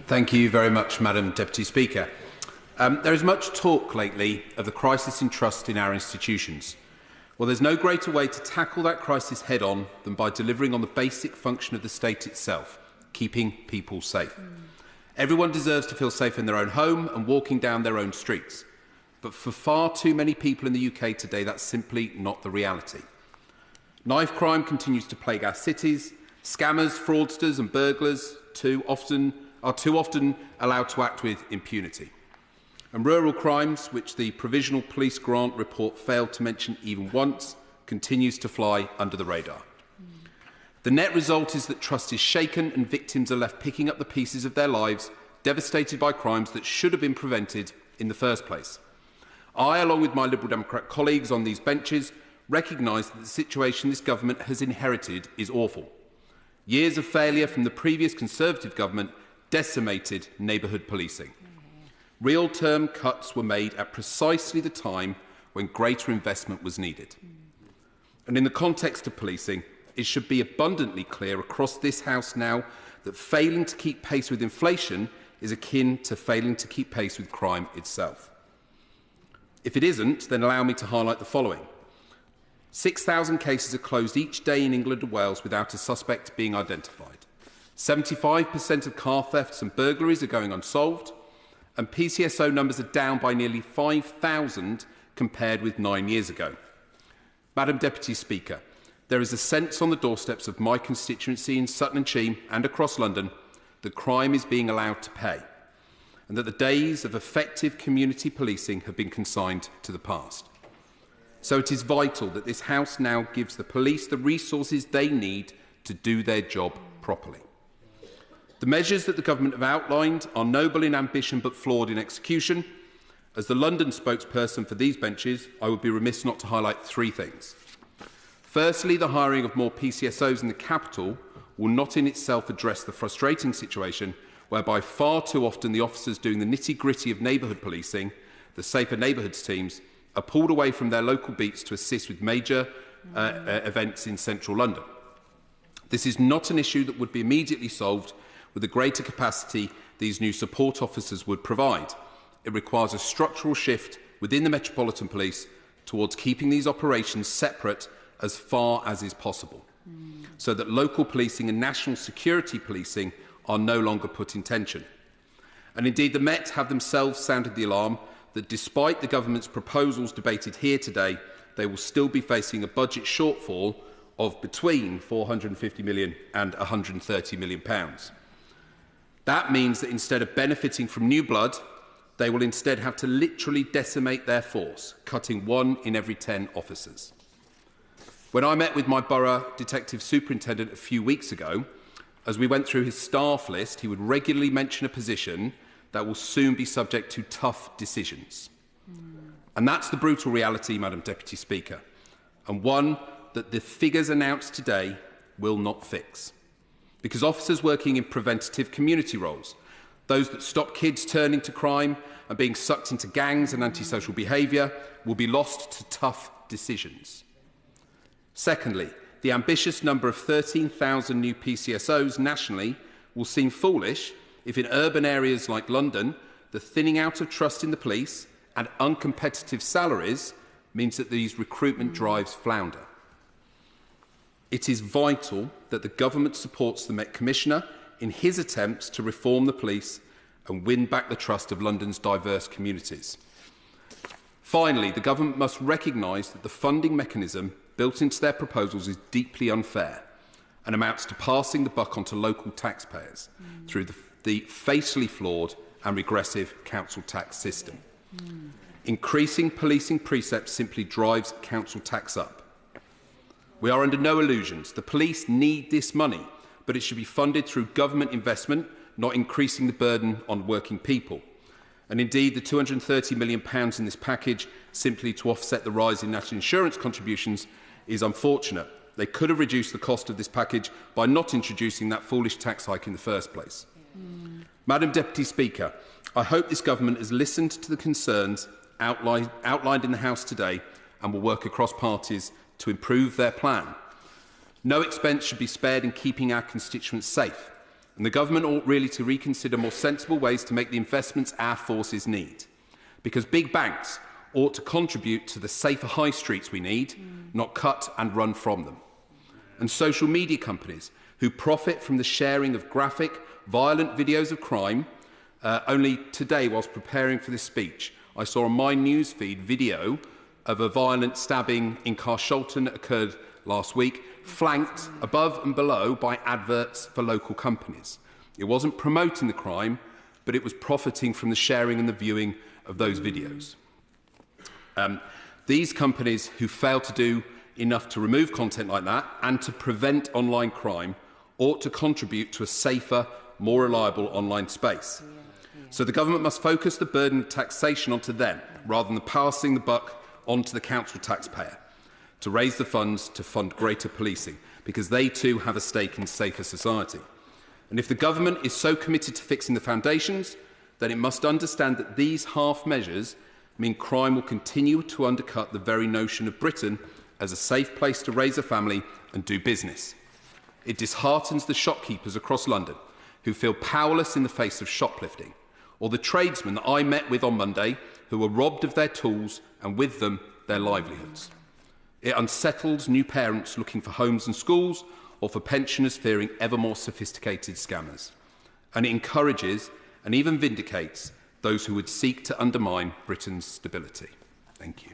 Thank you very much, Madam Deputy Speaker. There is much talk lately of the crisis in trust in our institutions. Well, there's no greater way to tackle that crisis head-on than by delivering on the basic function of the state itself, keeping people safe. Everyone deserves to feel safe in their own home and walking down their own streets. But for far too many people in the UK today, that's simply not the reality. Knife crime continues to plague our cities. Scammers, fraudsters and burglars are too often allowed to act with impunity. And rural crimes, which the Provisional Police Grant report failed to mention even once, continues to fly under the radar. The net result is that trust is shaken and victims are left picking up the pieces of their lives, devastated by crimes that should have been prevented in the first place. I, along with my Liberal Democrat colleagues on these benches, recognise that the situation this government has inherited is awful. Years of failure from the previous Conservative government decimated neighbourhood policing. Real-term cuts were made at precisely the time when greater investment was needed. And in the context of policing, it should be abundantly clear across this House now that failing to keep pace with inflation is akin to failing to keep pace with crime itself. If it isn't, then allow me to highlight the following. 6,000 cases are closed each day in England and Wales without a suspect being identified. 75% of car thefts and burglaries are going unsolved, and PCSO numbers are down by nearly 5,000 compared with 9 years ago. Madam Deputy Speaker, there is a sense on the doorsteps of my constituency in Sutton and Cheam and across London that crime is being allowed to pay, and that the days of effective community policing have been consigned to the past. So it is vital that this House now gives the police the resources they need to do their job properly. The measures that the government have outlined are noble in ambition but flawed in execution. As the London spokesperson for these benches, I would be remiss not to highlight three things. Firstly, the hiring of more PCSOs in the capital will not in itself address the frustrating situation whereby far too often the officers doing the nitty-gritty of neighbourhood policing, the Safer Neighbourhoods teams, are pulled away from their local beats to assist with major events in central London. This is not an issue that would be immediately solved with the greater capacity these new support officers would provide. It requires a structural shift within the Metropolitan Police towards keeping these operations separate as far as is possible, so that local policing and national security policing are no longer put in tension. And indeed, the Met have themselves sounded the alarm that despite the government's proposals debated here today, they will still be facing a budget shortfall of between £450 million and £130 million. That means that instead of benefiting from new blood, they will instead have to literally decimate their force, cutting 1 in every 10 officers. When I met with my borough detective superintendent a few weeks ago, as we went through his staff list, he would regularly mention a position that will soon be subject to tough decisions. And that's the brutal reality, Madam Deputy Speaker, and one that the figures announced today will not fix. Because officers working in preventative community roles, those that stop kids turning to crime and being sucked into gangs and antisocial behaviour, will be lost to tough decisions. Secondly, the ambitious number of 13,000 new PCSOs nationally will seem foolish if in urban areas like London, the thinning out of trust in the police and uncompetitive salaries means that these recruitment drives flounder. It is vital that the government supports the Met Commissioner in his attempts to reform the police and win back the trust of London's diverse communities. Finally, the government must recognise that the funding mechanism built into their proposals is deeply unfair and amounts to passing the buck onto local taxpayers through the fatally flawed and regressive council tax system. Increasing policing precepts simply drives council tax up. We are under no illusions. The police need this money, but it should be funded through government investment, not increasing the burden on working people. And indeed, the £230 million in this package, simply to offset the rise in national insurance contributions, is unfortunate. They could have reduced the cost of this package by not introducing that foolish tax hike in the first place. Madam Deputy Speaker, I hope this government has listened to the concerns outlined in the House today and will work across parties to improve their plan. No expense should be spared in keeping our constituents safe, and the government ought really to reconsider more sensible ways to make the investments our forces need. Because big banks ought to contribute to the safer high streets we need, not cut and run from them. And social media companies who profit from the sharing of graphic, violent videos of crime. Only today, whilst preparing for this speech, I saw on my newsfeed video of a violent stabbing in Carshalton that occurred last week, flanked above and below by adverts for local companies. It wasn't promoting the crime, but it was profiting from the sharing and the viewing of those videos. These companies who fail to do enough to remove content like that and to prevent online crime ought to contribute to a safer, more reliable online space. So the government must focus the burden of taxation onto them, rather than passing the buck onto the council taxpayer, to raise the funds to fund greater policing, because they too have a stake in safer society. And if the government is so committed to fixing the foundations, then it must understand that these half measures mean crime will continue to undercut the very notion of Britain as a safe place to raise a family and do business. It disheartens the shopkeepers across London who feel powerless in the face of shoplifting, or the tradesmen that I met with on Monday who were robbed of their tools and with them their livelihoods. It unsettles new parents looking for homes and schools, or for pensioners fearing ever more sophisticated scammers. And it encourages and even vindicates those who would seek to undermine Britain's stability. Thank you.